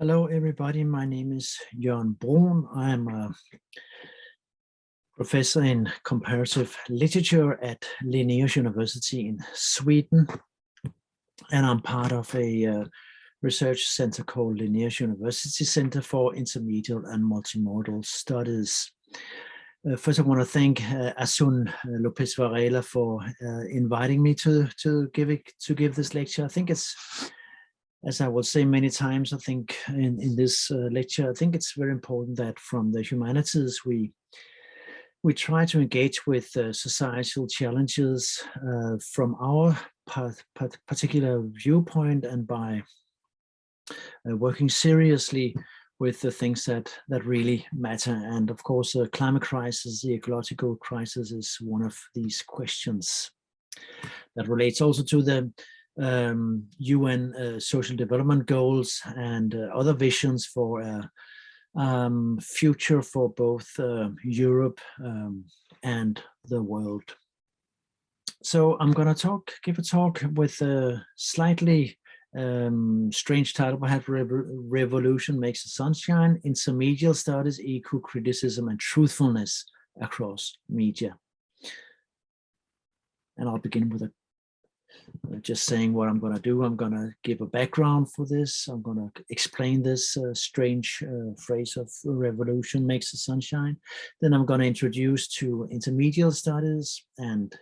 Hello, everybody. My name is Jørgen Brun. I'm a professor in comparative literature at Linnaeus University in Sweden. And I'm part of a research center called Linnaeus University Center for Intermediate and Multimodal Studies. First, I want to thank Asun Lopez Varela for inviting me to give this lecture. I think it's, as I will say many times, I think in this lecture, I think it's very important that from the humanities we try to engage with societal challenges from our particular viewpoint, and by working seriously with the things that really matter. And of course, the climate crisis, the ecological crisis, is one of these questions that relates also to the UN social development goals and other visions for a future for both Europe and the world. So I'm going to give a talk with a slightly strange title, perhaps: Revolution Makes the Sunshine, Intermediate Studies, Eco-Criticism and Truthfulness Across Media. And I'll begin with just saying what I'm going to do. I'm going to give a background for this. I'm going to explain this strange phrase of revolution makes the sunshine. Then I'm going to introduce to intermediate studies and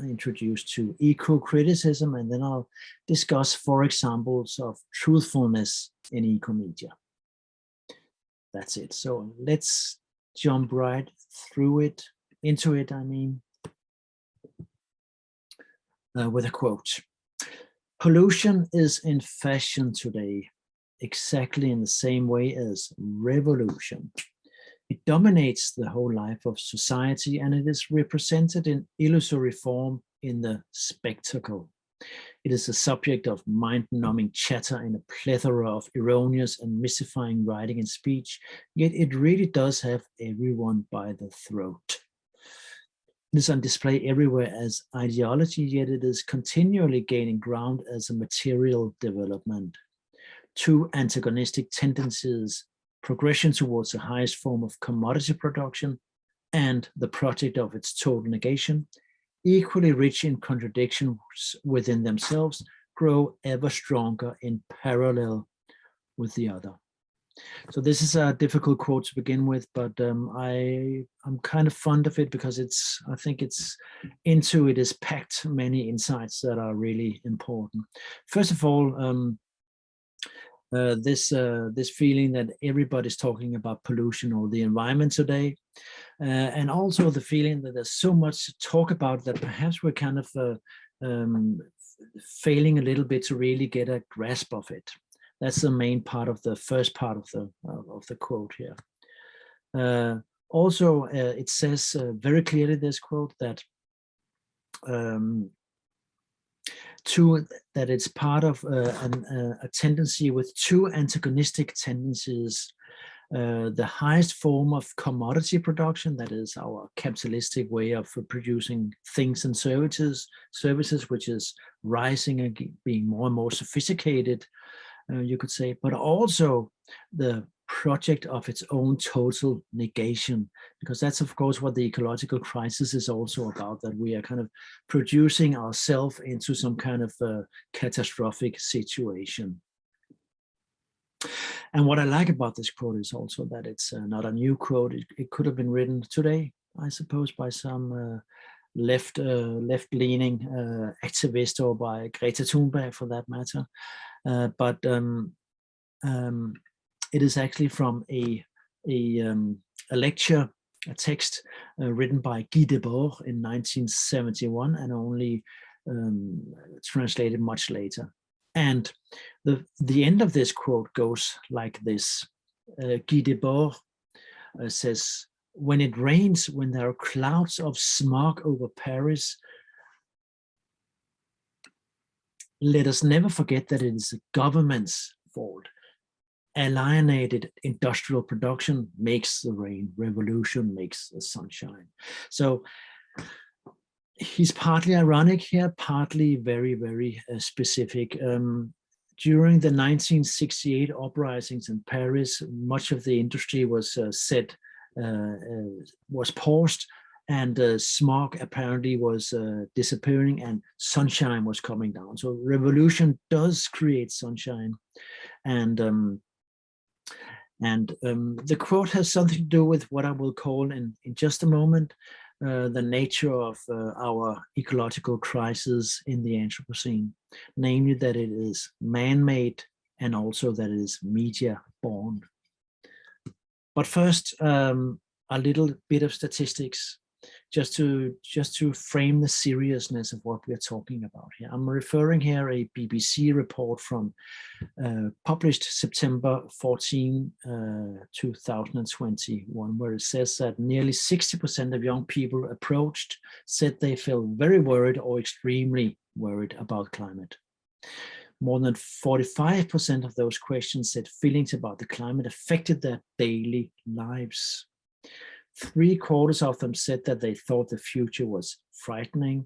introduce to eco-criticism, and then I'll discuss 4 examples of truthfulness in eco-media. That's it. So let's jump right into it. With a quote. Pollution is in fashion today, exactly in the same way as revolution. It dominates the whole life of society, and it is represented in illusory form in the spectacle. It is the subject of mind-numbing chatter in a plethora of erroneous and mystifying writing and speech, yet it really does have everyone by the throat. It is on display everywhere as ideology, yet it is continually gaining ground as a material development. 2 antagonistic tendencies: progression towards the highest form of commodity production and the project of its total negation, equally rich in contradictions within themselves, grow ever stronger in parallel with the other. So this is a difficult quote to begin with, but I'm kind of fond of it because I think it's into it is packed many insights that are really important. First of all, this feeling that everybody's talking about pollution or the environment today, and also the feeling that there's so much to talk about that perhaps we're kind of failing a little bit to really get a grasp of it. That's the main part of the first part of the quote here. Also, it says very clearly, this quote, that that it's part of a tendency with 2 antagonistic tendencies. The highest form of commodity production, that is our capitalistic way of producing things and services, which is rising and being more and more sophisticated, you could say, but also the project of its own total negation, because that's of course what the ecological crisis is also about, that we are kind of producing ourselves into some kind of catastrophic situation. And what I like about this quote is also that it's not a new quote. It could have been written today, I suppose, by some left-leaning activist, or by Greta Thunberg for that matter. But it is actually from a lecture, a text written by Guy Debord in 1971, and only translated much later. And the end of this quote goes like this. Guy Debord says, "When it rains, when there are clouds of smog over Paris, let us never forget that it is the government's fault. Alienated industrial production makes the rain. Revolution makes the sunshine." So he's partly ironic here, partly very, very specific. during the 1968 uprisings in Paris, much of the industry was was paused, and smog apparently was disappearing, and sunshine was coming down. So revolution does create sunshine, and the quote has something to do with what I will call in just a moment the nature of our ecological crisis in the Anthropocene, namely that it is man-made and also that it is media-born. But first, a little bit of statistics, just to frame the seriousness of what we're talking about here. I'm referring here a BBC report from published September 14, 2021, where it says that nearly 60% of young people approached said they felt very worried or extremely worried about climate. More than 45% of those questions said feelings about the climate affected their daily lives. 3/4 of them said that they thought the future was frightening.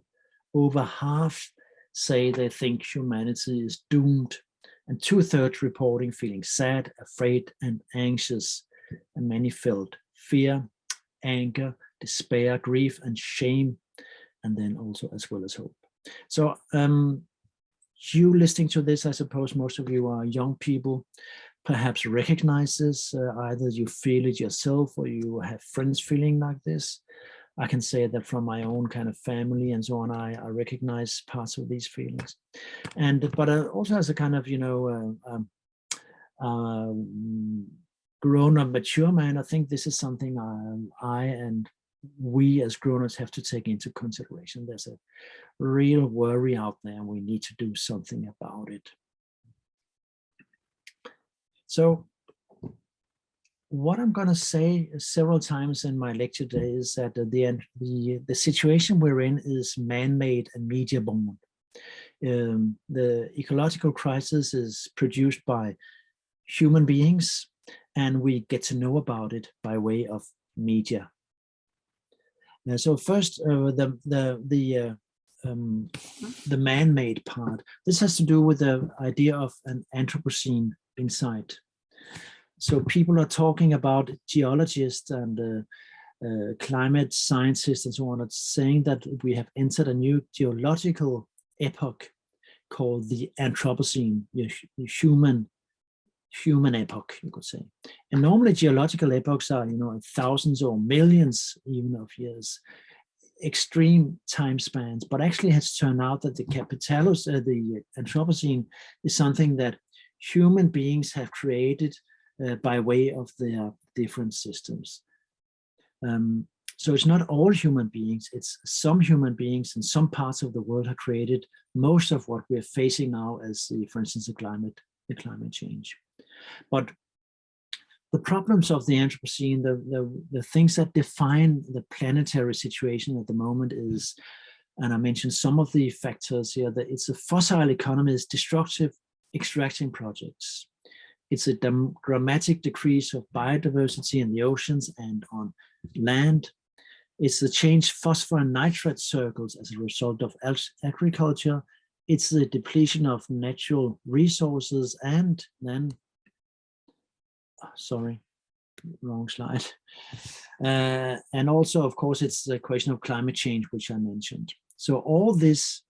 Over half say they think humanity is doomed, and 2/3 reporting feeling sad, afraid, and anxious. And many felt fear, anger, despair, grief, and shame, and then also as well as hope. So you listening to this, I suppose most of you are young people, perhaps recognize this, either you feel it yourself or you have friends feeling like this. I can say that from my own kind of family and so on, I recognize parts of these feelings. But also as a kind of, grown-up, mature man, I think this is something I and we as grown-ups have to take into consideration. There's a real worry out there, and we need to do something about it. So what I'm going to say several times in my lecture today is that the situation we're in is man-made and media-born. The ecological crisis is produced by human beings, and we get to know about it by way of media. So first, the man-made part. This has to do with the idea of an Anthropocene insight. So people are talking about geologists and climate scientists and so on, saying that we have entered a new geological epoch called the Anthropocene, the human epoch, you could say. And normally geological epochs are, thousands or millions even of years, extreme time spans, but actually it has turned out that the Anthropocene is something that human beings have created by way of their different systems. So it's not all human beings, it's some human beings in some parts of the world have created most of what we're facing now as, for instance, the climate change. But the problems of the Anthropocene, the things that define the planetary situation at the moment is, and I mentioned some of the factors here, that it's a fossil economy, it's destructive extraction projects. It's a dramatic decrease of biodiversity in the oceans and on land. It's the changed phosphor and nitrate circles as a result of agriculture. It's the depletion of natural resources, and then, sorry, wrong slide. And also, of course, it's the question of climate change, which I mentioned. So all this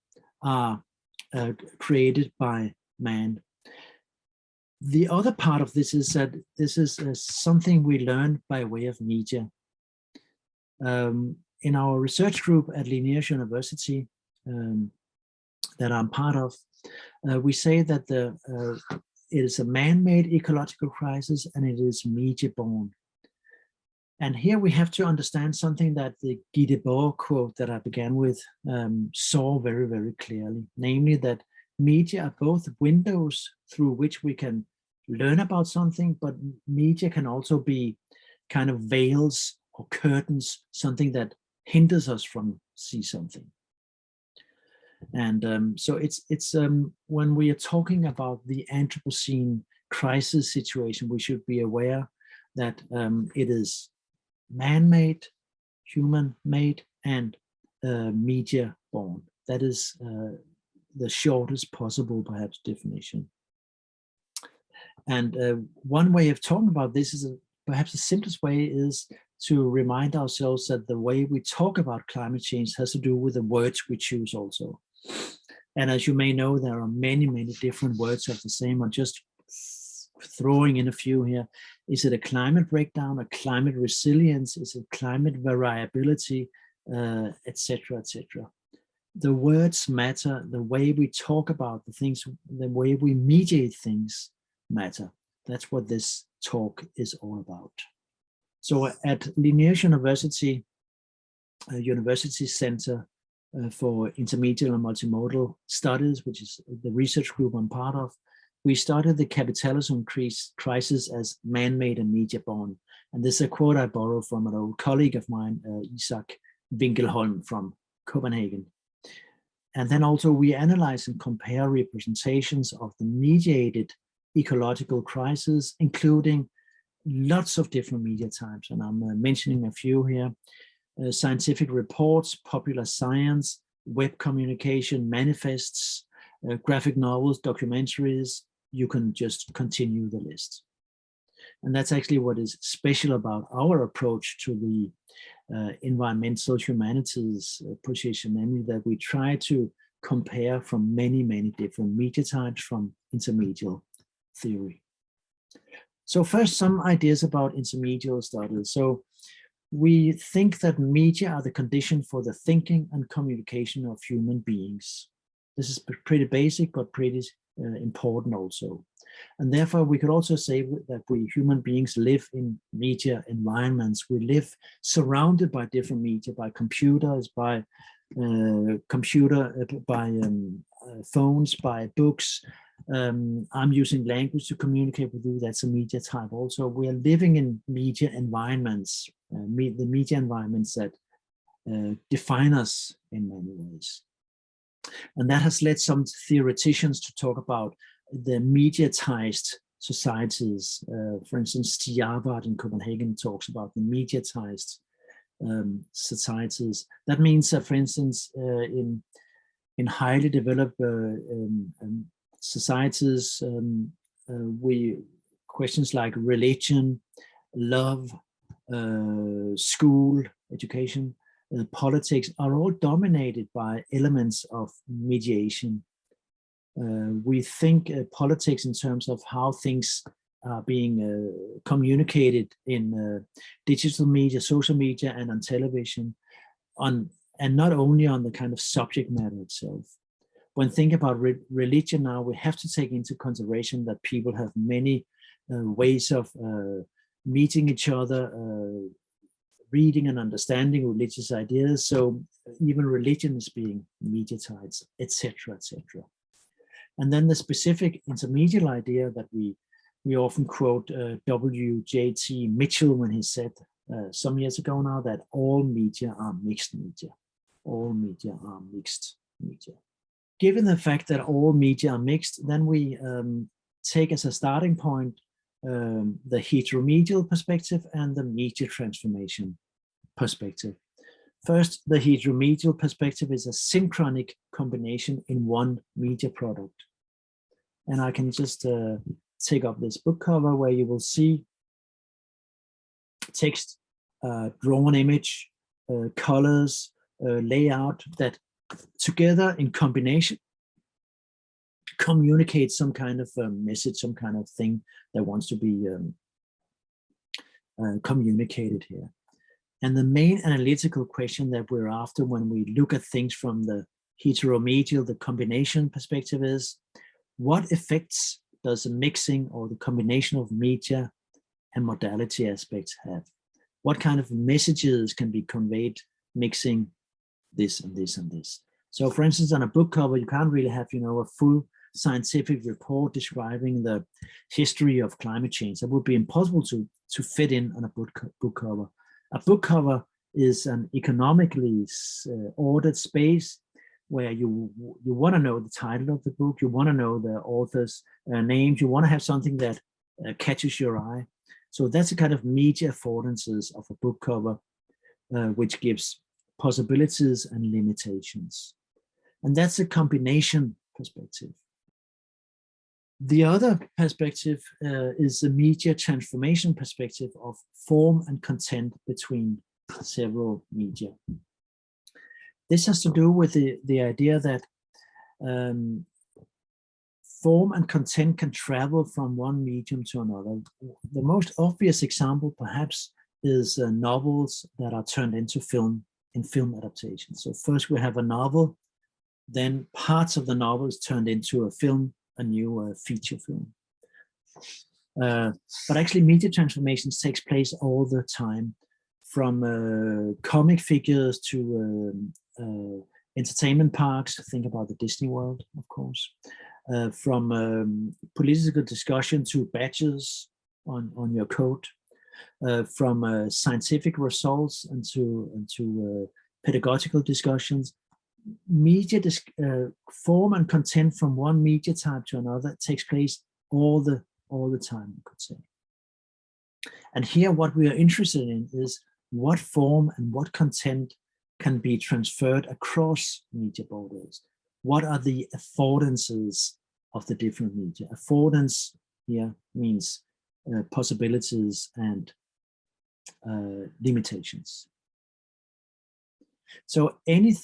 are created by man. The other part of this is that this is something we learn by way of media. In our research group at Linnaeus University that I'm part of, we say that it is a man-made ecological crisis and it is media-born. And here we have to understand something that the Guy Debord quote that I began with saw very, very clearly, namely that media are both windows through which we can learn about something, but media can also be kind of veils or curtains, something that hinders us from see something. And so it's when we are talking about the Anthropocene crisis situation, we should be aware that it is man-made, human-made, and media-born. That is the shortest possible, perhaps, definition. And one way of talking about this is perhaps the simplest way is to remind ourselves that the way we talk about climate change has to do with the words we choose also. And as you may know, there are many, many different words of the same. I'm just throwing in a few here. Is it a climate breakdown, a climate resilience? Is it climate variability, etc., etc.? The words matter. The way we talk about the things, the way we mediate things matter. That's what this talk is all about. So at Linnaeus University, a university center for intermediate and multimodal studies, which is the research group I'm part of, we started the capitalism crisis as man-made and media-born. And this is a quote I borrowed from an old colleague of mine, Isak Winkelholm from Copenhagen. And then also we analyze and compare representations of the mediated ecological crisis, including lots of different media types. And I'm mentioning a few here. Scientific reports, popular science, web communication, manifests, graphic novels, documentaries. You can just continue the list. And that's actually what is special about our approach to the environmental humanities position, namely that we try to compare from many, many different media types from intermediate theory. So first, some ideas about intermediate studies. So we think that media are the condition for the thinking and communication of human beings. This is pretty basic, but pretty important also. And therefore, we could also say that we human beings live in media environments. We live surrounded by different media, by computers, by phones, by books. I'm using language to communicate with you. That's a media type also. We are living in media environments, the media environments that define us in many ways. And that has led some theoreticians to talk about the mediatized societies. For instance, Stiarbart in Copenhagen talks about the mediatized societies. That means that, for instance, in highly developed societies, questions like religion, love, school, education, politics are all dominated by elements of mediation. We think politics in terms of how things are being communicated in digital media, social media, and on television, and not only on the kind of subject matter itself. When thinking about religion now, we have to take into consideration that people have many ways of meeting each other, reading and understanding religious ideas. So even religion is being mediatized, etc., etc. And then the specific intermediate idea that we often quote W.J.T. Mitchell when he said some years ago now that all media are mixed media. All media are mixed media. Given the fact that all media are mixed, then we take as a starting point the heteromedial perspective and the media transformation perspective. First, the heteromedial perspective is a synchronic combination in one media product. And I can just take up this book cover where you will see text, drawn image, colors, layout that together in combination communicate some kind of message, some kind of thing that wants to be communicated here. And the main analytical question that we're after when we look at things from the heteromedial, the combination perspective is, what effects does the mixing or the combination of media and modality aspects have? What kind of messages can be conveyed mixing this and this and this? So for instance, on a book cover, you can't really have, a full scientific report describing the history of climate change. That would be impossible to fit in on a book cover. A book cover is an economically ordered space where you want to know the title of the book, you want to know the author's names, you want to have something that catches your eye. So that's a kind of media affordances of a book cover, which gives possibilities and limitations. And that's a combination perspective. The other perspective is the media transformation perspective of form and content between several media. This has to do with the idea that form and content can travel from one medium to another. The most obvious example, perhaps, is novels that are turned into film in film adaptations. So first we have a novel, then parts of the novel is turned into a film, a new feature film. But actually media transformations takes place all the time, from comic figures to entertainment parks. Think about the Disney World, of course. From political discussion to badges on your coat, from scientific results and to pedagogical discussions. Media form and content from one media type to another takes place all the time, you could say. And here what we are interested in is what form and what content can be transferred across media borders. What are the affordances of the different media? Affordance here means possibilities and limitations. So any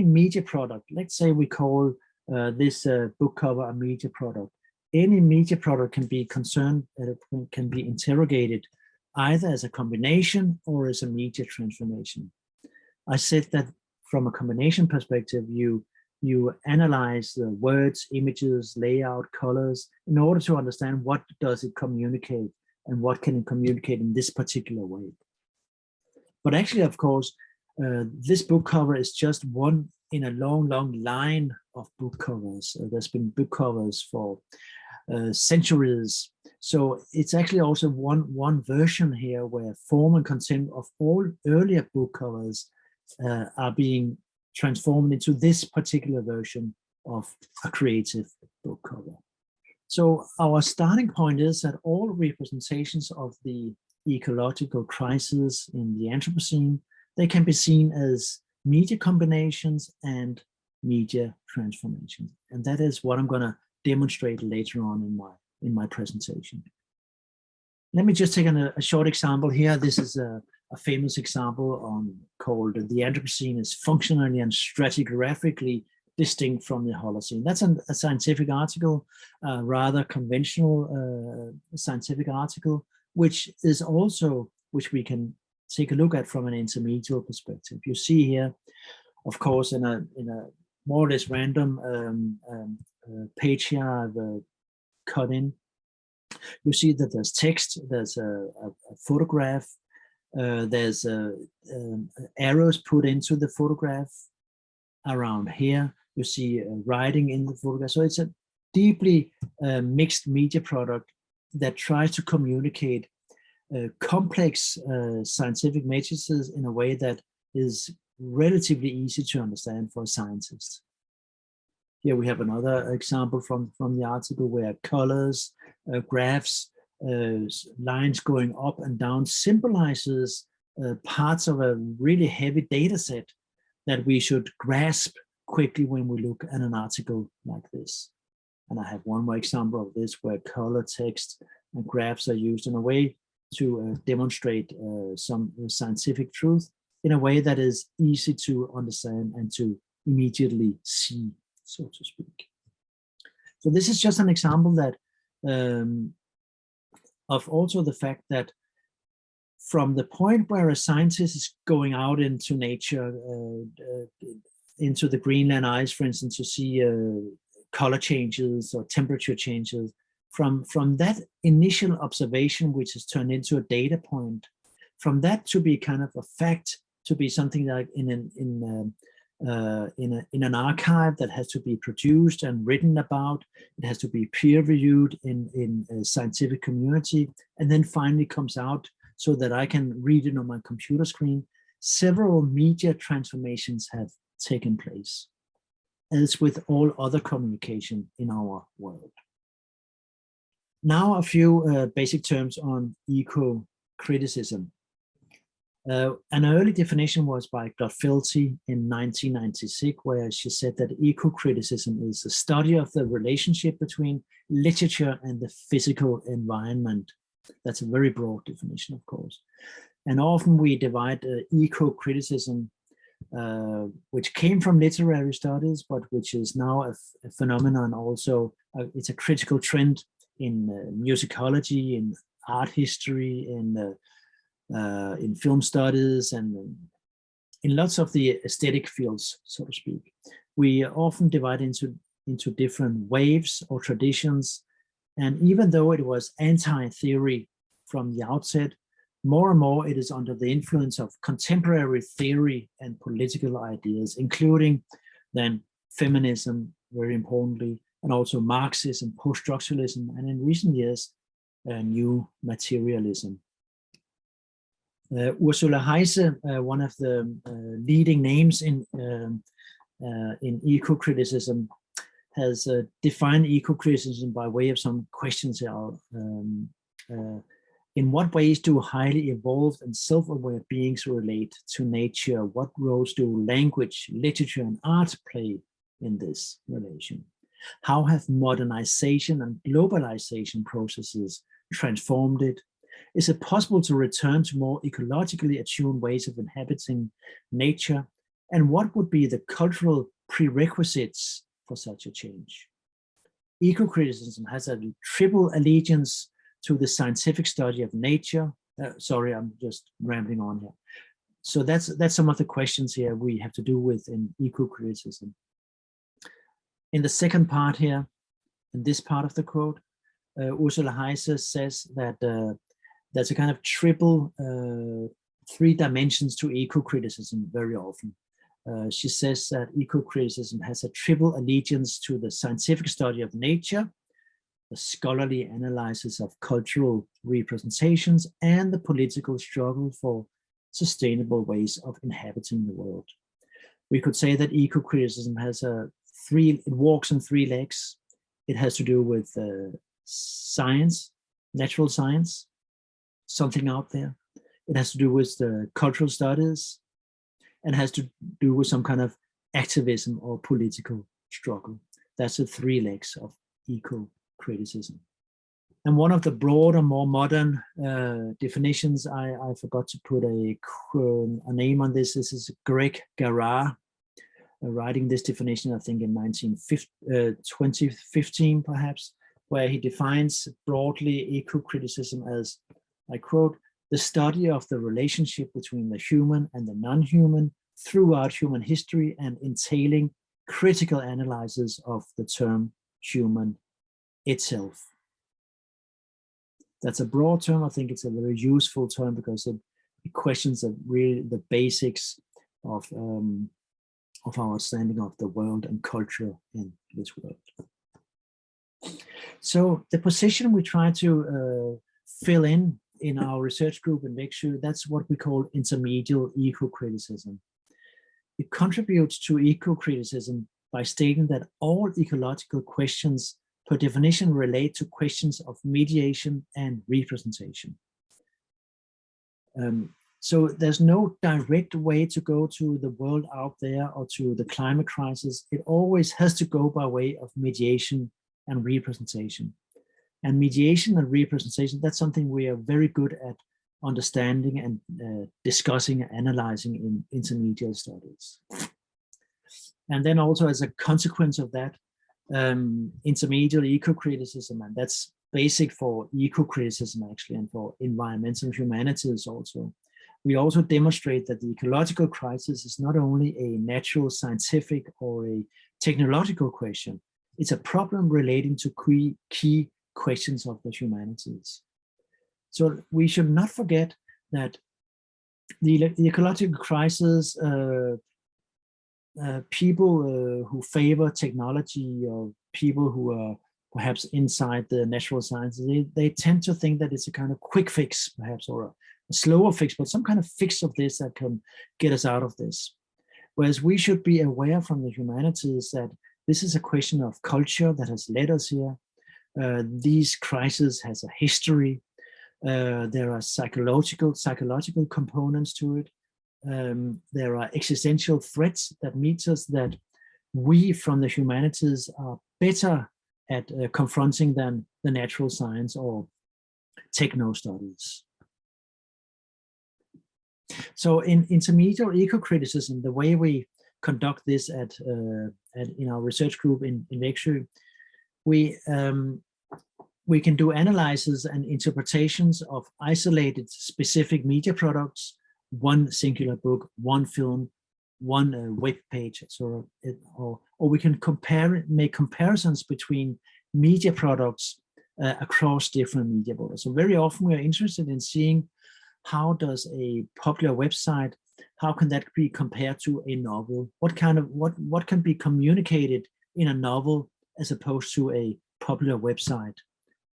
media product, let's say we call this book cover a media product. Any media product can be can be interrogated either as a combination or as a media transformation. I said that from a combination perspective, you analyze the words, images, layout, colors in order to understand what does it communicate and what can it communicate in this particular way. But actually, of course, this book cover is just one in a long line of book covers. There's been book covers for centuries. So it's actually also one version here where form and content of all earlier book covers are being transformed into this particular version of a creative book cover. So our starting point is that all representations of the ecological crisis in the Anthropocene, they can be seen as media combinations and media transformations. And that is what I'm going to demonstrate later on in my presentation. Let me just take a short example here. This is a famous example called "The Anthropocene is functionally and stratigraphically distinct from the Holocene." That's a scientific article, rather conventional scientific article, which we can take a look at from an intermediate perspective. You see here, of course, in a more or less random page here I've cut in. You see that there's text, there's a photograph, there's arrows put into the photograph around here. You see writing in the photograph. So it's a deeply mixed media product that tries to communicate complex scientific matrices in a way that is relatively easy to understand for a scientist. Here we have another example from the article where colors, graphs, lines going up and down symbolizes parts of a really heavy data set that we should grasp quickly when we look at an article like this. And I have one more example of this where color, text, and graphs are used in a way to demonstrate some scientific truth in a way that is easy to understand and to immediately see, so to speak. So this is just an example that of also the fact that from the point where a scientist is going out into nature, into the Greenland ice, for instance, to see color changes or temperature changes, from that initial observation, which is turned into a data point, from that to be kind of a fact, to be something like in an archive that has to be produced and written about, it has to be peer reviewed in a scientific community, and then finally comes out so that I can read it on my computer screen. Several media transformations have taken place, as with all other communication in our world. Now a few basic terms on eco-criticism. An early definition was by Gotfelty in 1996, where she said that eco-criticism is the study of the relationship between literature and the physical environment. That's a very broad definition, of course. And often we divide eco-criticism, which came from literary studies, but which is now a phenomenon also. It's a critical trend in musicology, in art history, in film studies, and in lots of the aesthetic fields, so to speak. We often divide into different waves or traditions. And even though it was anti-theory from the outset, more and more it is under the influence of contemporary theory and political ideas, including then feminism, very importantly, and also Marxism, post-structuralism, and in recent years, new materialism. Ursula Heise, one of the leading names in eco-criticism, has defined eco-criticism by way of some questions here. In what ways do highly evolved and self-aware beings relate to nature? What roles do language, literature, and art play in this relation? How have modernization and globalization processes transformed it? Is it possible to return to more ecologically attuned ways of inhabiting nature? And what would be the cultural prerequisites for such a change? Eco-criticism has a triple allegiance to the scientific study of nature. Sorry, I'm just rambling on here. So that's some of the questions here we have to do with in eco-criticism. In the second part here, in this part of the quote, Ursula Heise says that there's a kind of triple, three dimensions to eco-criticism very often. She says that eco-criticism has a triple allegiance to the scientific study of nature, the scholarly analysis of cultural representations, and the political struggle for sustainable ways of inhabiting the world. We could say that eco-criticism has it walks on three legs. It has to do with science, natural science, something out there. It has to do with the cultural studies, and has to do with some kind of activism or political struggle. That's the three legs of eco-criticism. And one of the broader, more modern definitions, I forgot to put a name on this. This is Greg Garrard, writing this definition, I think in 2015 perhaps, where he defines broadly eco-criticism as, I quote, the study of the relationship between the human and the non-human throughout human history and entailing critical analysis of the term human itself. That's a broad term. I think it's a very useful term because it questions really the basics of our understanding of the world and culture in this world. So the position we try to fill in our research group in Växjö, that's what we call intermediate eco-criticism. It contributes to eco-criticism by stating that all ecological questions per definition relate to questions of mediation and representation. So there's no direct way to go to the world out there or to the climate crisis. It always has to go by way of mediation and representation. And mediation and representation, that's something we are very good at understanding and discussing and analyzing in intermediate studies. And then also as a consequence of that, intermediate eco-criticism, and that's basic for eco-criticism actually, and for environmental humanities also. We also demonstrate that the ecological crisis is not only a natural, scientific, or a technological question, it's a problem relating to key questions of the humanities. So we should not forget that the ecological crisis, people who favor technology or people who are perhaps inside the natural sciences, they tend to think that it's a kind of quick fix perhaps, or a slower fix, but some kind of fix of this that can get us out of this. Whereas we should be aware from the humanities that this is a question of culture that has led us here. These crises has a history. There are psychological components to it. There are existential threats that meet us that we from the humanities are better at confronting than the natural science or techno studies. So in intermediate eco-criticism, the way we conduct this in our research group in Växjö, we can do analysis and interpretations of isolated specific media products, one singular book, one film, one web page, or we can make comparisons between media products across different media borders. So very often we are interested in seeing how does a popular website, how can that be compared to a novel? What can be communicated in a novel as opposed to a popular website?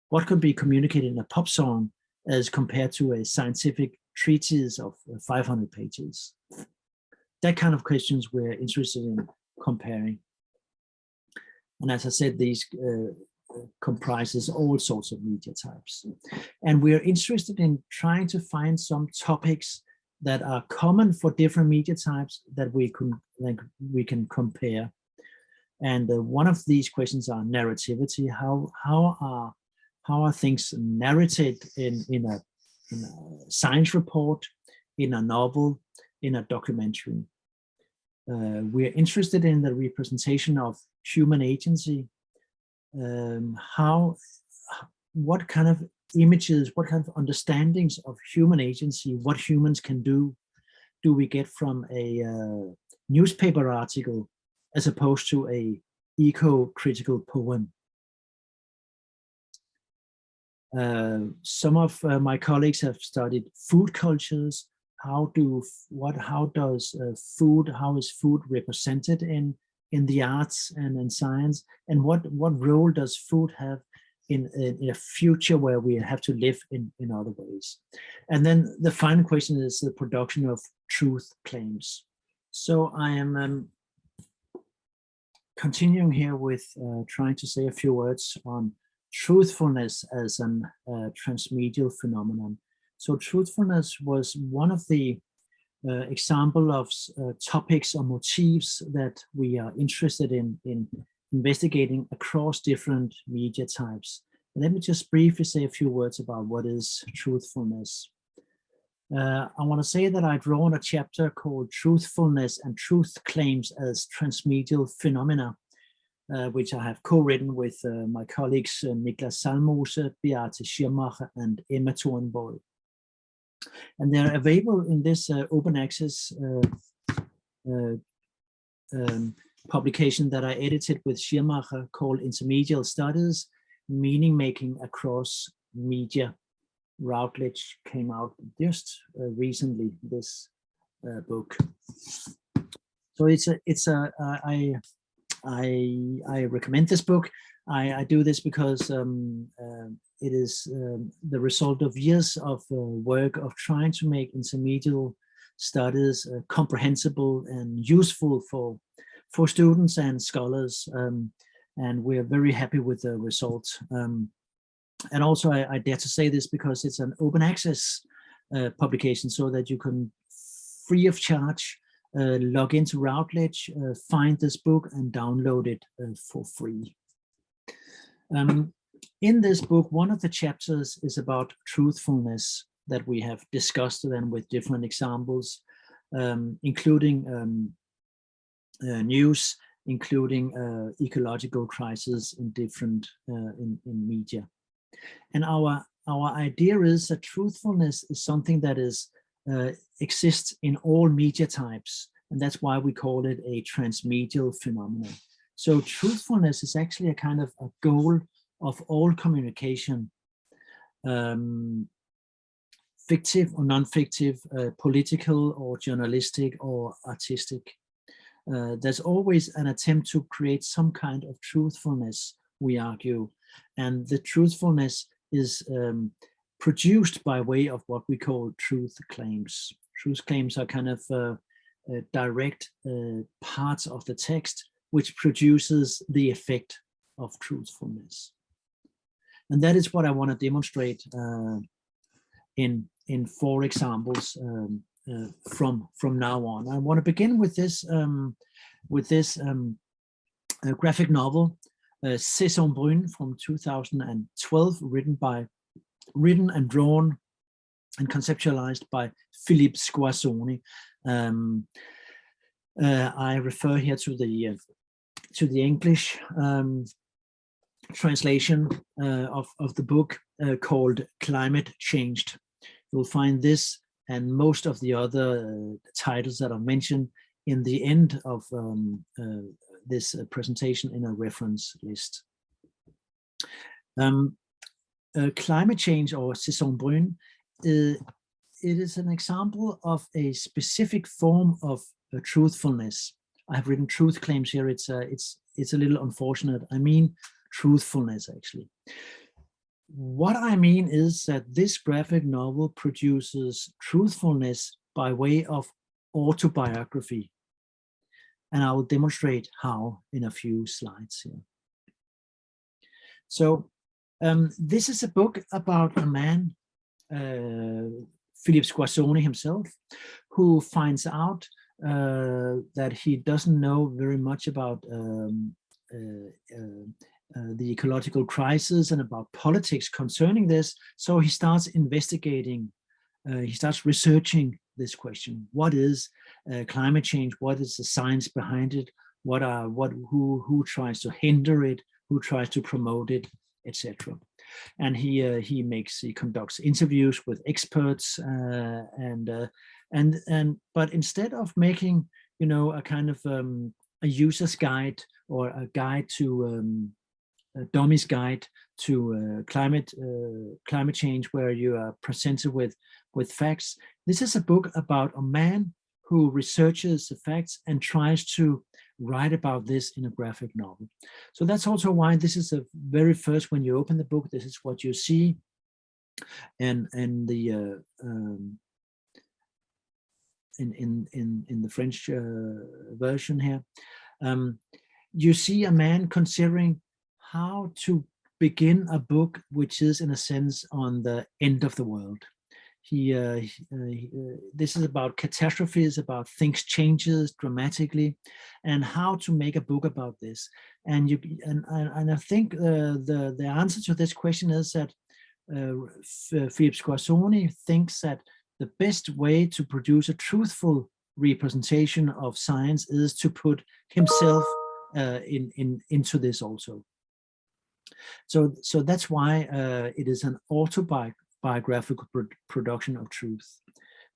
What can be communicated in a pop song as compared to a scientific treatise of 500 pages? That kind of questions we're interested in comparing. And as I said, these comprises all sorts of media types. And we're interested in trying to find some topics that are common for different media types that we can compare. And one of these questions are narrativity. How are things narrated in a science report, in a novel, in a documentary? We're interested in the representation of human agency. What kind of images, what kind of understandings of human agency, what humans can do we get from a newspaper article as opposed to a eco-critical poem? Some of my colleagues have studied food cultures. How is food represented in the arts and in science, and what role does food have in a future where we have to live in other ways? And then the final question is the production of truth claims. So I am continuing here with trying to say a few words on truthfulness as an transmedial phenomenon. So truthfulness was one of the example of topics or motifs that we are interested in investigating across different media types. And let me just briefly say a few words about what is truthfulness. I want to say that I've drawn a chapter called Truthfulness and Truth Claims as Transmedial Phenomena, which I have co-written with my colleagues Niklas Salmose, Beate Schirmacher, and Emma Thornborg. And they're available in this open access publication that I edited with Schirmacher called Intermediate Studies, Meaning Making Across Media. Routledge came out just recently, this book. So I recommend this book. I do this because it is the result of years of work of trying to make intermediate studies comprehensible and useful for students and scholars, and we're very happy with the results. And also I dare to say this because it's an open access publication, so that you can free of charge log into Routledge, find this book and download it for free. In this book, one of the chapters is about truthfulness that we have discussed then with different examples, including news, including ecological crisis in different in media. And our idea is that truthfulness is something that is exists in all media types, and that's why we call it a transmedial phenomenon. So truthfulness is actually a kind of a goal of all communication, fictive or non-fictive, political or journalistic or artistic. There's always an attempt to create some kind of truthfulness, we argue, and the truthfulness is produced by way of what we call truth claims. Truth claims are kind of direct parts of the text which produces the effect of truthfulness. And that is what I want to demonstrate in 4 examples from now on. I want to begin with this graphic novel, Saison Brune from 2012, written and drawn and conceptualized by Philippe Squazzoni. I refer here to the English translation of the book called Climate Changed. You'll find this and most of the other titles that are mentioned in the end of this presentation in a reference list. Climate change, or Saison Brune, it is an example of a specific form of truthfulness. I have written truth claims here. It's a little unfortunate. I mean truthfulness, actually. What I mean is that this graphic novel produces truthfulness by way of autobiography. And I will demonstrate how in a few slides here. So this is a book about a man, Philippe Squazzoni himself, who finds out that he doesn't know very much about the ecological crisis and about politics concerning this. So he starts investigating, he starts researching this question. What is climate change? What is the science behind it? Who tries to hinder it? Who tries to promote it, etc. And he conducts interviews with experts, but instead of making, you know, a kind of a user's guide or a guide to a dummy's guide to climate change, where you are presented with facts, this is a book about a man who researches the facts and tries to write about this in a graphic novel. So that's also why this is the very first, when you open the book, this is what you see. And the in the French version here, you see a man considering how to begin a book which is, in a sense, on the end of the world. This is about catastrophes, about things changes dramatically, and how to make a book about this. And I think the answer to this question is that Philippe Squazzoni thinks that the best way to produce a truthful representation of science is to put himself into this also. So that's why it is an autobiographical production of truth.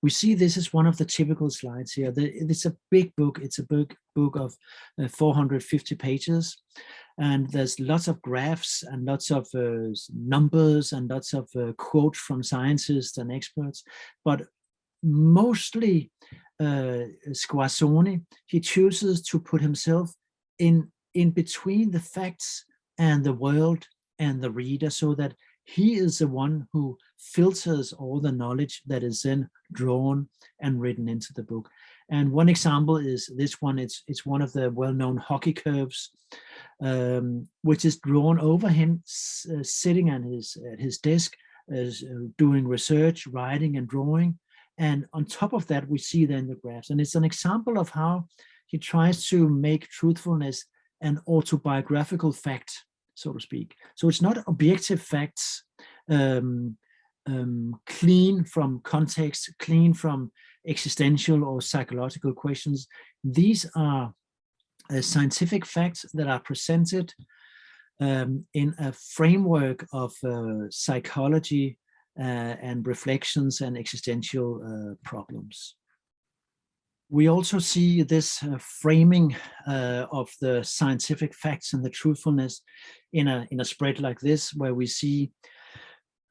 We see this is one of the typical slides here. It's a big book. It's a book of 450 pages, and there's lots of graphs and lots of numbers and lots of quotes from scientists and experts. But mostly Squazzoni, he chooses to put himself in between the facts and the world and the reader, so that he is the one who filters all the knowledge that is then drawn and written into the book. And one example is this one. It's one of the well-known hockey curves, which is drawn over him sitting at his desk, doing research, writing and drawing. And on top of that, we see then the graphs. And it's an example of how he tries to make truthfulness an autobiographical fact, so to speak. So it's not objective facts, clean from context, clean from existential or psychological questions. These are scientific facts that are presented in a framework of psychology and reflections and existential problems. We also see this framing of the scientific facts and the truthfulness in a spread like this, where we see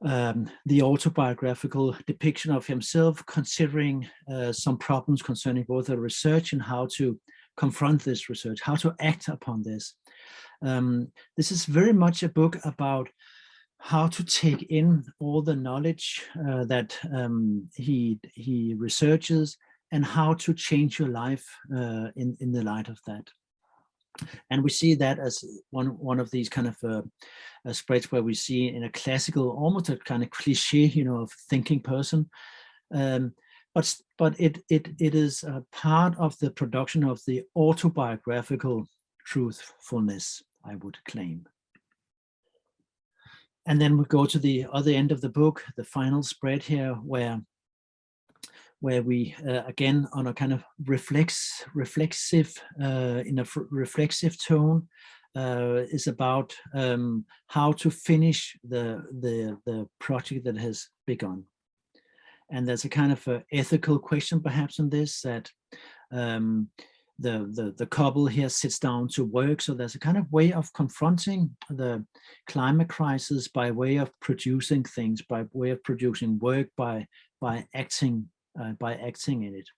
the autobiographical depiction of himself considering some problems concerning both the research and how to confront this research, how to act upon this. This is very much a book about how to take in all the knowledge that he researches, and how to change your life in the light of that. And we see that as one of these kind of spreads where we see in a classical, almost a kind of cliche, of thinking person. But it is a part of the production of the autobiographical truthfulness, I would claim. And then we go to the other end of the book, the final spread here, where we again on a kind of reflexive in a reflexive tone is about how to finish the project that has begun. And there's a kind of a ethical question perhaps in this, that the couple here sits down to work. So there's a kind of way of confronting the climate crisis by way of producing things, by way of producing work, by acting in it.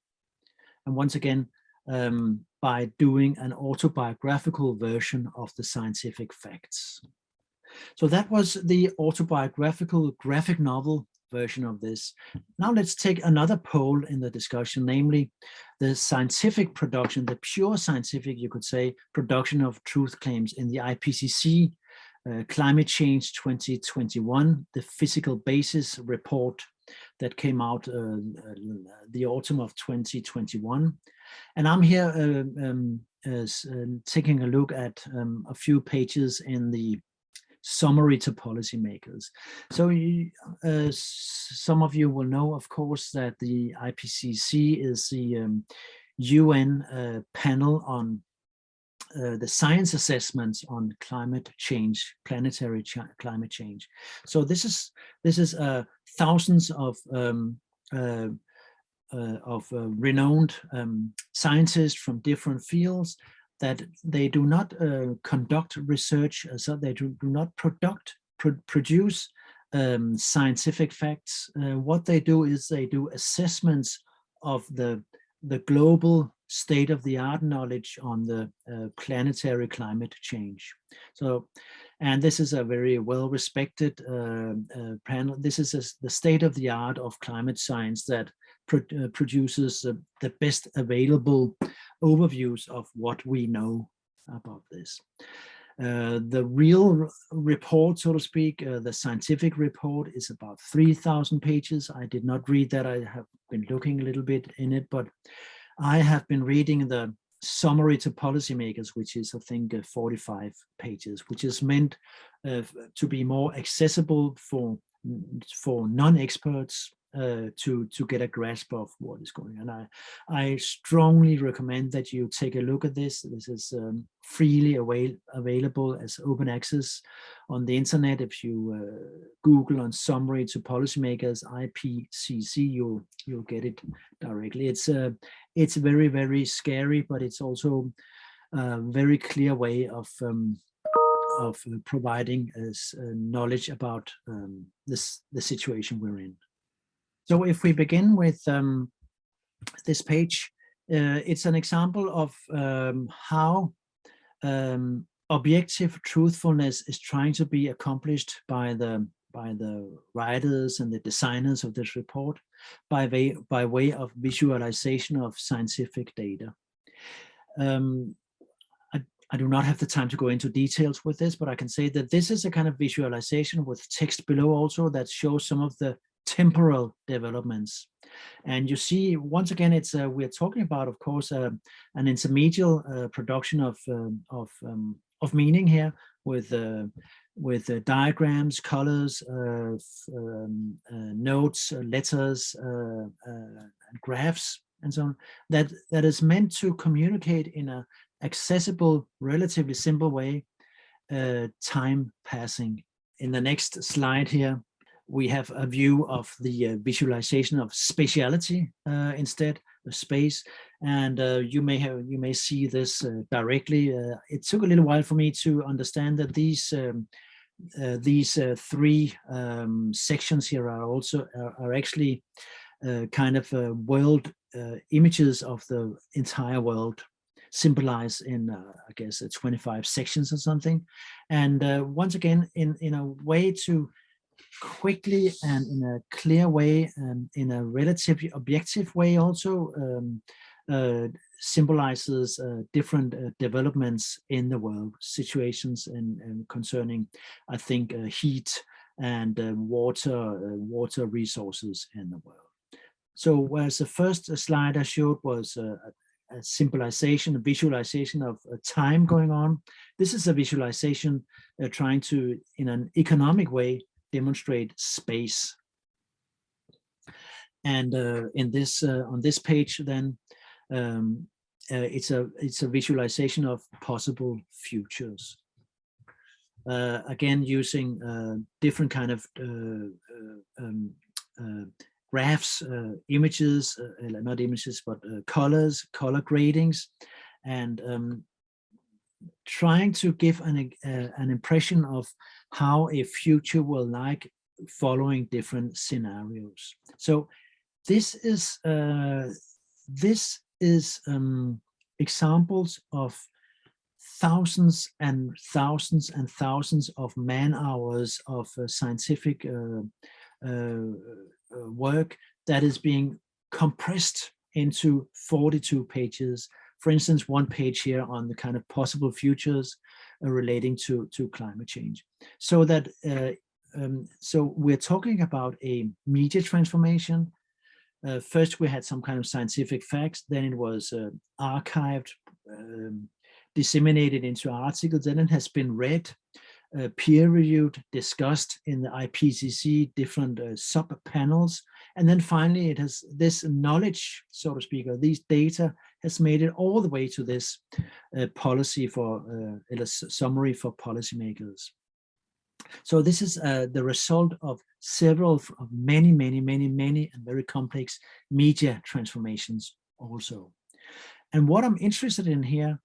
And once again, by doing an autobiographical version of the scientific facts. So that was the autobiographical graphic novel version of this. Now let's take another pole in the discussion, namely the scientific production, the pure scientific, you could say, production of truth claims in the IPCC Climate Change 2021, the physical basis report that came out the autumn of 2021. And I'm here taking a look at a few pages in the summary to policymakers. So some of you will know, of course, that the IPCC is the UN panel on the science assessments on climate change, planetary climate change. So this is thousands of renowned scientists from different fields, that they do not conduct research, so they do not produce scientific facts. What they do is they do assessments of the global state-of-the-art knowledge on the planetary climate change. So, and this is a very well-respected panel. This is the state-of-the-art of climate science that produces the best available overviews of what we know about this. The real report, so to speak, the scientific report, is about 3,000 pages. I did not read that. I have been looking a little bit in it, but I have been reading the summary to policymakers, which is, I think, 45 pages, which is meant to be more accessible for non-experts to get a grasp of what is going on. I strongly recommend that you take a look at this. This is freely available as open access on the internet. If you Google on summary to policymakers IPCC, you'll get it directly. It's very, very scary, but it's also a very clear way of providing us knowledge about the situation we're in. So if we begin with this page, it's an example of how objective truthfulness is trying to be accomplished by the writers and the designers of this report by way of visualization of scientific data. I do not have the time to go into details with this, but I can say that this is a kind of visualization with text below also that shows some of the temporal developments. And you see, once again, it's we're talking about, of course, an intermediate production of meaning here with diagrams, colors, notes, letters, and graphs, and so on. That is meant to communicate in a accessible, relatively simple way, time passing. In the next slide here, we have a view of the visualization of spatiality instead of space, and you may see this directly. It took a little while for me to understand that these three sections here are actually kind of world images of the entire world, symbolized in I guess 25 sections or something. And once again, in a way to quickly and in a clear way and in a relatively objective way also symbolizes different developments in the world, situations and concerning, I think, heat and water resources in the world. So whereas the first slide I showed was a symbolization, a visualization of time going on, this is a visualization trying to, in an economic way, demonstrate space. And in this on this page, then it's a visualization of possible futures. Again, using different kind of graphs, images, not images, but colors, color gradings, and trying to give an impression of how a future will like following different scenarios. So this is examples of thousands and thousands and thousands of man-hours of scientific work that is being compressed into 42 pages. For instance, one page here on the kind of possible futures relating to climate change. So that so we're talking about a media transformation. First, we had some kind of scientific facts, then it was archived, disseminated into articles, then it has been read, peer-reviewed, discussed in the IPCC, different sub-panels, and then finally it has this knowledge, so to speak, or these data has made it all the way to this policy for, a summary for policymakers. So this is the result of several, of many, and very complex media transformations also. And what I'm interested in here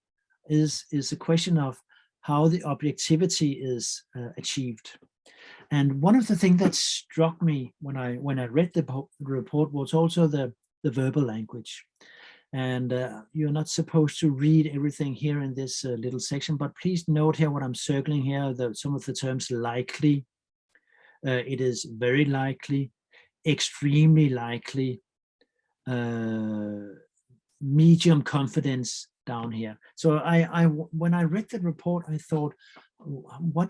is the question of how the objectivity is achieved. And one of the things that struck me when I read the report was also the verbal language. And you're not supposed to read everything here in this little section, but please note here what I'm circling here, some of the terms: likely, it is very likely, extremely likely, medium confidence down here. So when I read the report, I thought, what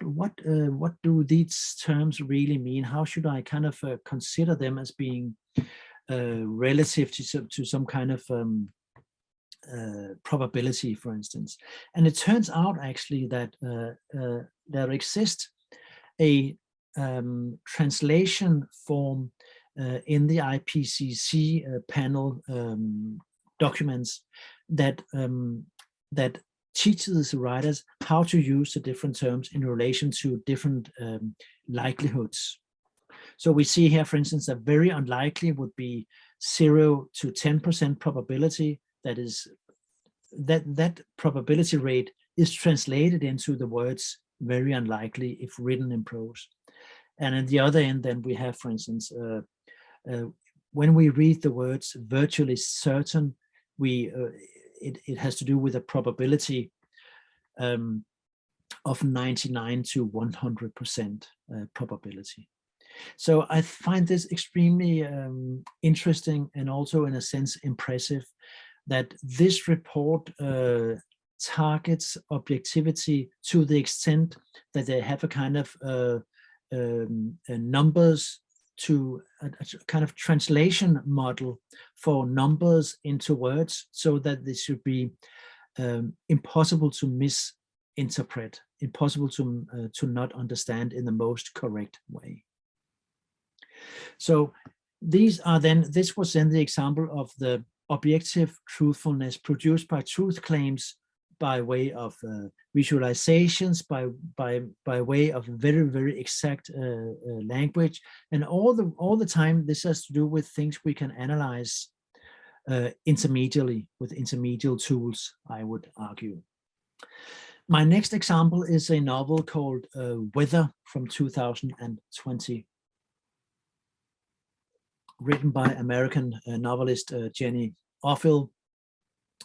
do these terms really mean? How should I kind of consider them as being relative to some kind of probability, for instance? And it turns out actually that there exists a translation form in the IPCC panel documents that that teaches the writers how to use the different terms in relation to different likelihoods. So we see here, for instance, that very unlikely would be 0 to 10% probability. That is, that probability rate is translated into the words very unlikely if written in prose. And at the other end, then we have, for instance, when we read the words virtually certain, it has to do with a probability of 99 to 100% probability. So I find this extremely interesting and also, in a sense, impressive that this report targets objectivity to the extent that they have a kind of numbers to a kind of translation model for numbers into words, so that this should be impossible to misinterpret, impossible to not understand in the most correct way. So these are then, this was then the example of the objective truthfulness produced by truth claims by way of visualizations, by way of very exact language, and all the time this has to do with things we can analyze intermediately with intermediate tools, I would argue. My next example is a novel called Weather from 2020, written by American novelist Jenny Offill,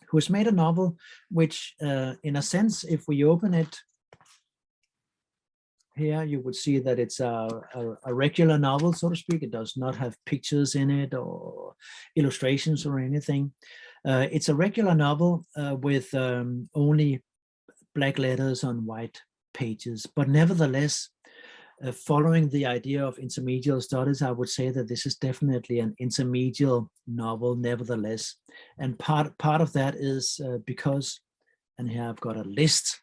who has made a novel which, in a sense, if we open it here, you would see that it's a regular novel, so to speak. It does not have pictures in it or illustrations or anything. It's a regular novel with only black letters on white pages, but nevertheless, following the idea of intermediate studies, I would say that this is definitely an intermediate novel nevertheless. And part of that is because, and here I've got a list,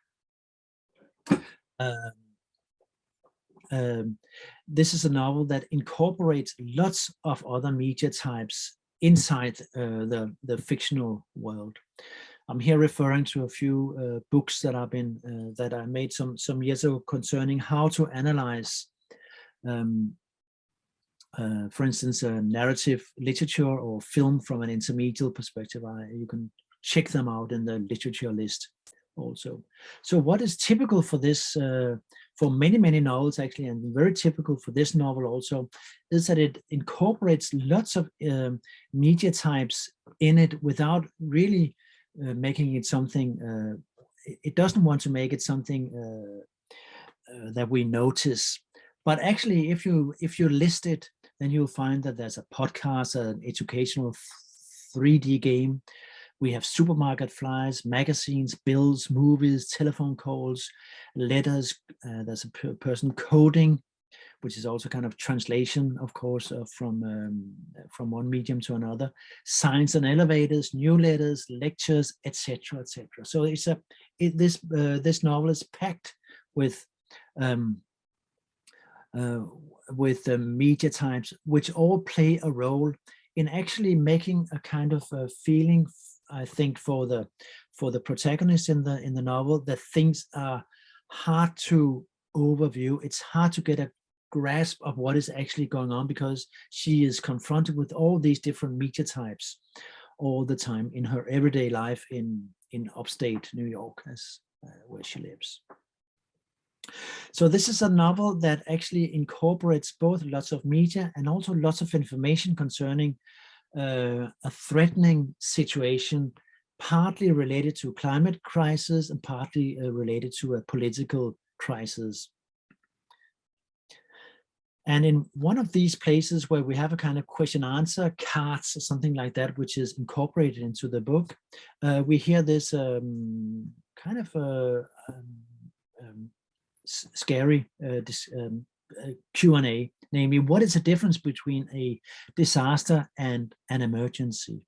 this is a novel that incorporates lots of other media types inside the fictional world. I'm here referring to a few books that I've been that I made some years ago concerning how to analyze, for instance, narrative literature or film from an intermediate perspective. You can check them out in the literature list also. So what is typical for this, for many novels actually, and very typical for this novel also, is that it incorporates lots of media types in it without really making it something, it doesn't want to make it something that we notice. But actually, if you list it, then you'll find that there's a podcast, an educational 3D game. We have supermarket flyers, magazines, bills, movies, telephone calls, letters. There's a person coding, which is also kind of translation, of course, from one medium to another. Signs and elevators, newsletters, lectures, etc., etc. So this novel is packed with media types, which all play a role in actually making a kind of a feeling, I think, for the protagonist in the novel, that things are hard to overview. It's hard to get a grasp of what is actually going on, because she is confronted with all these different media types all the time in her everyday life in upstate New York, as where she lives. So this is a novel that actually incorporates both lots of media and also lots of information concerning a threatening situation, partly related to climate crisis and partly related to a political crisis. And in one of these places where we have a kind of question answer cards or something like that, which is incorporated into the book, we hear this kind of scary Q&A, namely, what is the difference between a disaster and an emergency?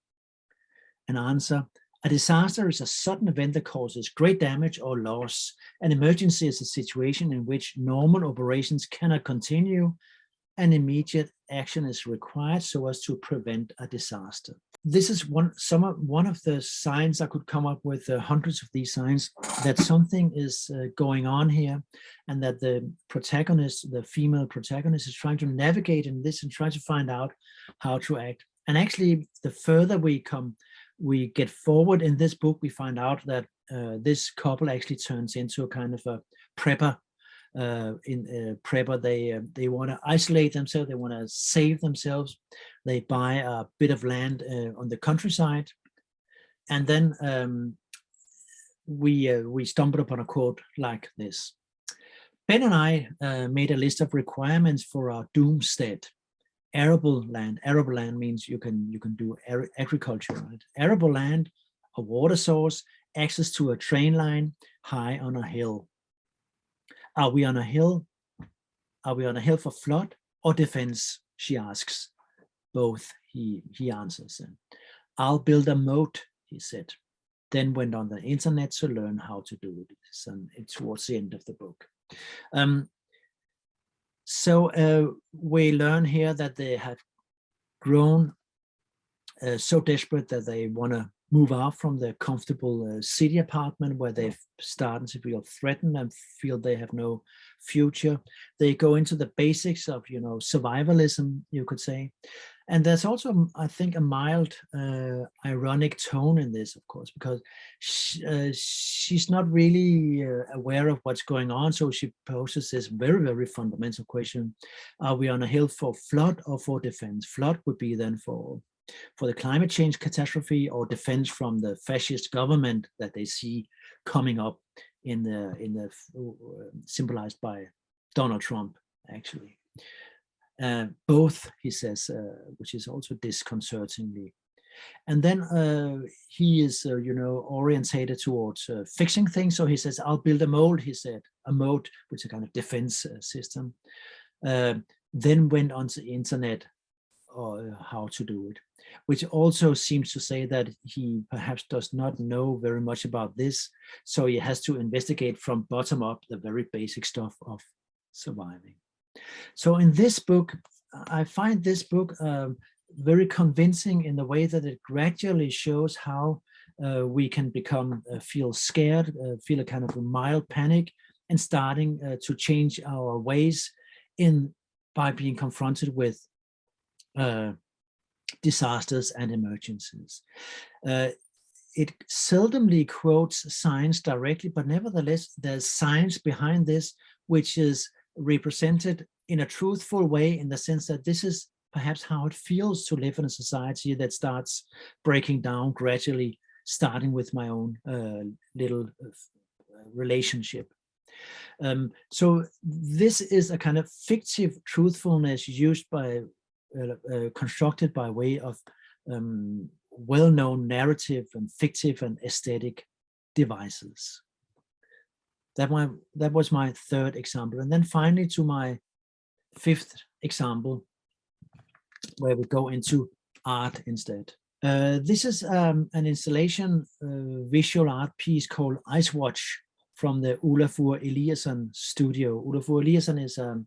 An answer: a disaster is a sudden event that causes great damage or loss. An emergency is a situation in which normal operations cannot continue and immediate action is required so as to prevent a disaster. This is one of the signs I could come up with, hundreds of these signs, that something is going on here, and that the protagonist, the female protagonist, is trying to navigate in this and try to find out how to act. And actually, the further we get forward in this book, we find out that this couple actually turns into a kind of a prepper. Prepper, they want to isolate themselves, they want to save themselves. They buy a bit of land on the countryside, and then we stumbled upon a quote like this: Ben and I made a list of requirements for our doomstead. Arable land. Arable land means you can do agriculture, right? Arable land, a water source, access to a train line, high on a hill. Are we on a hill? Are we on a hill for flood or defense? She asks. Both, he answers. I'll build a moat, he said. Then went on the internet to learn how to do this, and it's towards the end of the book. So we learn here that they have grown so desperate that they want to move out from their comfortable city apartment, where they've started to feel threatened and feel they have no future. They go into the basics of, survivalism, you could say. And there's also, I think, a mild ironic tone in this, of course, because she's not really aware of what's going on. So she poses this very, very fundamental question: are we on a hill for flood or for defense? Flood would be then for the climate change catastrophe, or defense from the fascist government that they see coming up in the symbolized by Donald Trump, actually. Both, he says, which is also disconcertingly And then he is, orientated towards fixing things. So he says, I'll build a mold, he said, a mold, which is a kind of defense system. Then went onto the internet or how to do it, which also seems to say that he perhaps does not know very much about this. So he has to investigate from bottom up the very basic stuff of surviving. So in this book, I find this book very convincing in the way that it gradually shows how we can feel scared, feel a kind of a mild panic, and starting to change our ways by being confronted with disasters and emergencies. It seldomly quotes science directly, but nevertheless, there's science behind this, which is represented in a truthful way, in the sense that this is perhaps how it feels to live in a society that starts breaking down gradually, starting with my own little relationship. So this is a kind of fictive truthfulness used by, constructed by way of well-known narrative and fictive and aesthetic devices. That was my third example. And then finally to my fifth example, where we go into art instead. This is an installation visual art piece called Ice Watch from the Olafur Eliasson studio. Olafur Eliasson is a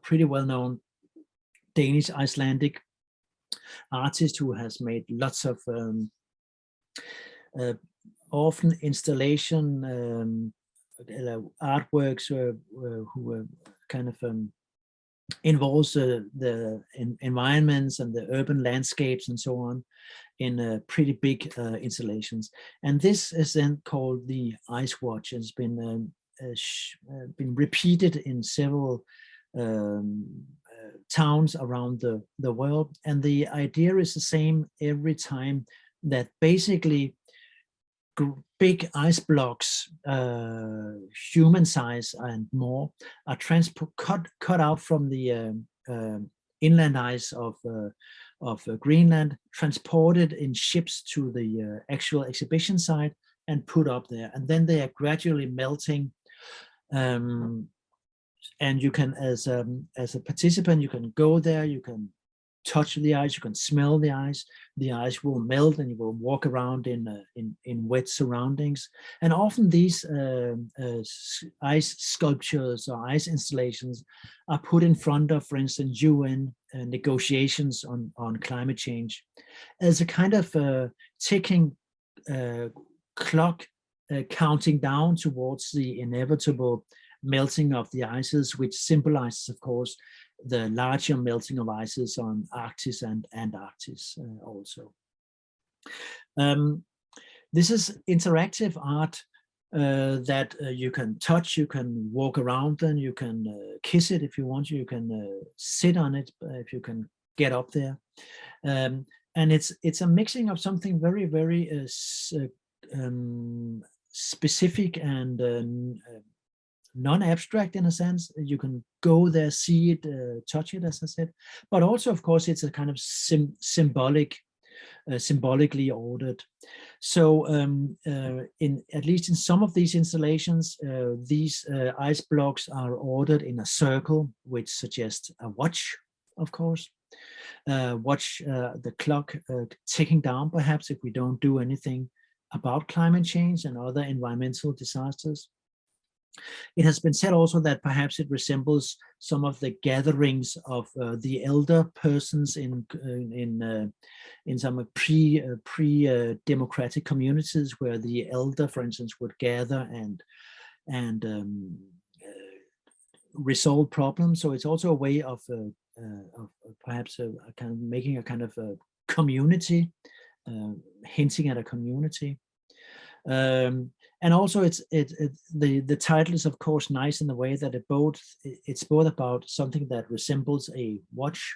pretty well-known Danish Icelandic artist who has made lots of often installation artworks who kind of involves the environments and the urban landscapes and so on in pretty big installations. And this is then called the Ice Watch. It's been repeated in several towns around the world. And the idea is the same every time, that basically big ice blocks, human size and more, are cut out from the inland ice of Greenland, transported in ships to the actual exhibition site and put up there. And then they are gradually melting. And you can, as a participant, you can go there, you can touch the ice, you can smell the ice will melt, and you will walk around in wet surroundings. And often these ice sculptures or ice installations are put in front of, for instance, UN negotiations on climate change, as a kind of ticking clock counting down towards the inevitable melting of the ices, which symbolizes, of course, the larger melting of ices on Arctic and Antarctic also. This is interactive art that you can touch, you can walk around, and you can kiss it if you want, you can sit on it if you can get up there. And it's a mixing of something very, very specific and non-abstract in a sense. You can go there, see it, touch it, as I said, but also, of course, it's a kind of symbolically ordered. So at least in some of these installations, these ice blocks are ordered in a circle, which suggests a watch, of course. Watch the clock ticking down, perhaps, if we don't do anything about climate change and other environmental disasters. It has been said also that perhaps it resembles some of the gatherings of the elder persons in some pre-democratic communities, where the elder, for instance, would gather and resolve problems. So it's also a way of perhaps a kind of making a kind of a community, hinting at a community. And also, the title is, of course, nice in the way that it's both about something that resembles a watch,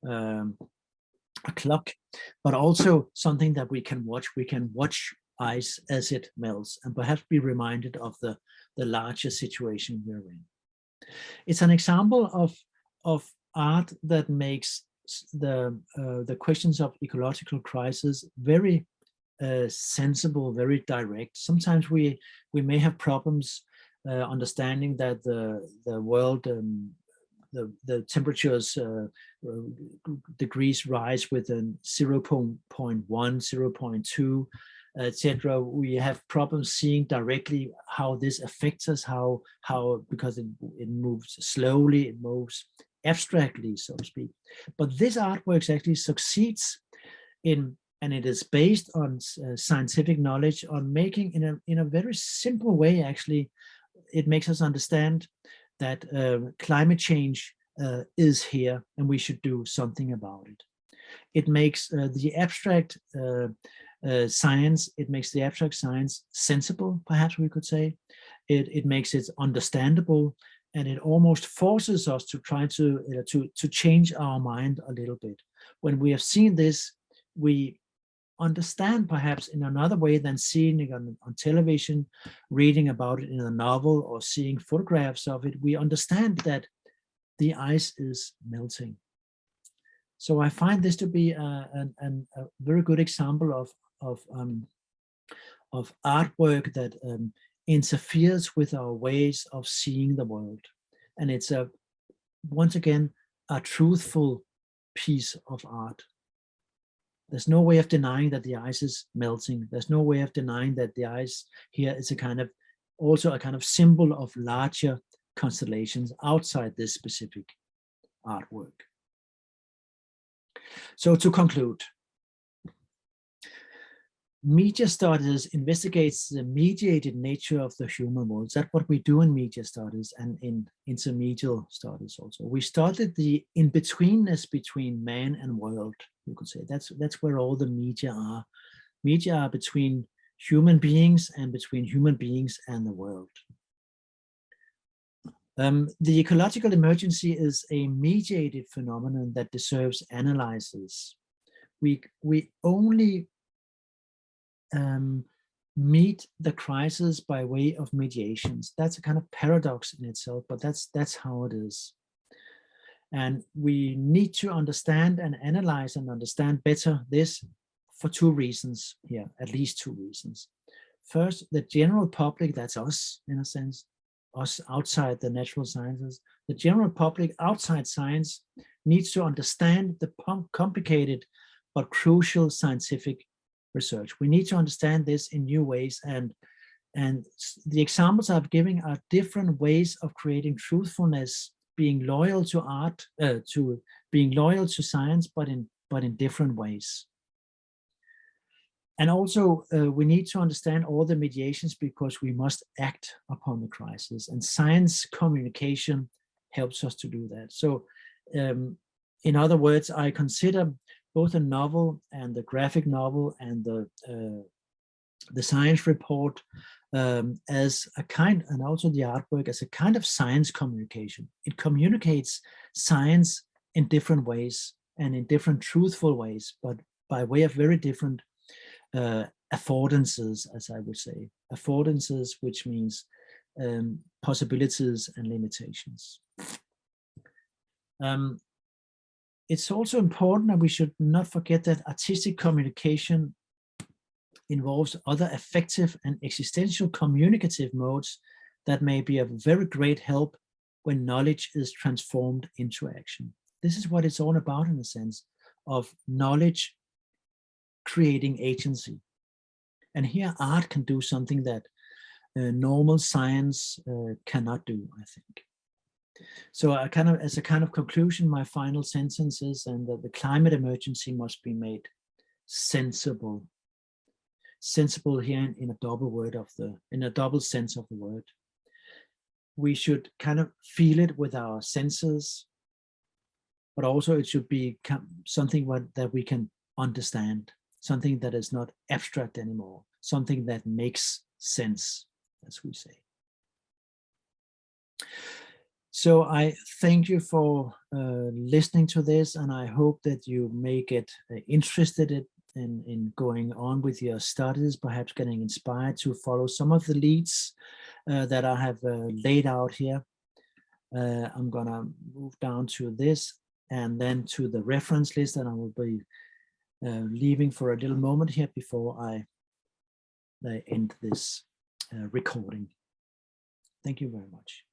a clock, but also something that we can watch. We can watch ice as it melts, and perhaps be reminded of the larger situation we're in. It's an example of art that makes the questions of ecological crisis very sensible, very direct. Sometimes we may have problems understanding that the world, the temperatures degrees rise within 0.1, 0.2, etc. We have problems seeing directly how this affects us, how because it moves slowly, it moves abstractly, so to speak. But this artwork actually succeeds in, and it is based on scientific knowledge, on making in a very simple way. Actually, it makes us understand that climate change is here and we should do something about it. It makes the abstract science, it makes the abstract science sensible, perhaps we could say. It makes it understandable, and it almost forces us to try to change our mind a little bit. When we have seen this, we understand perhaps in another way than seeing it on television, reading about it in a novel, or seeing photographs of it. We understand that the ice is melting. So I find this to be a very good example of artwork that interferes with our ways of seeing the world. And it's once again, a truthful piece of art. There's no way of denying that the ice is melting. There's no way of denying that the ice here is also a kind of symbol of larger constellations outside this specific artwork. So to conclude, media studies investigates the mediated nature of the human world. That's what we do in media studies and in intermediate studies also. We studied the in-betweenness between man and world, you could say. That's where all the media are. Media are between human beings and between human beings and the world. The ecological emergency is a mediated phenomenon that deserves analysis. We only meet the crisis by way of mediations. That's a kind of paradox in itself, but that's how it is. And we need to understand and analyze and understand better this for two reasons here, at least two reasons. First, the general public, that's us in a sense, us outside the natural sciences, the general public outside science needs to understand the complicated but crucial scientific research. We need to understand this in new ways, and the examples I'm giving are different ways of creating truthfulness, being loyal to art, to being loyal to science, but in different ways. And also, we need to understand all the mediations because we must act upon the crisis, and science communication helps us to do that. So, in other words, I consider both a novel and the graphic novel and the science report as a kind, and also the artwork as a kind of science communication. It communicates science in different ways and in different truthful ways, but by way of very different affordances, as I would say. Affordances, which means possibilities and limitations. It's also important that we should not forget that artistic communication involves other effective and existential communicative modes that may be of very great help when knowledge is transformed into action. This is what it's all about, in a sense of knowledge creating agency. And here art can do something that normal science cannot do, I think. So as a kind of conclusion, my final sentence is that the climate emergency must be made sensible. Sensible here in a double sense of the word. We should kind of feel it with our senses, but also it should be something that we can understand, something that is not abstract anymore, something that makes sense, as we say. So I thank you for listening to this, and I hope that you may get interested in going on with your studies, perhaps getting inspired to follow some of the leads that I have laid out here. I'm gonna move down to this. and then to the reference list, and I will be leaving for a little moment here before I end this recording. Thank you very much.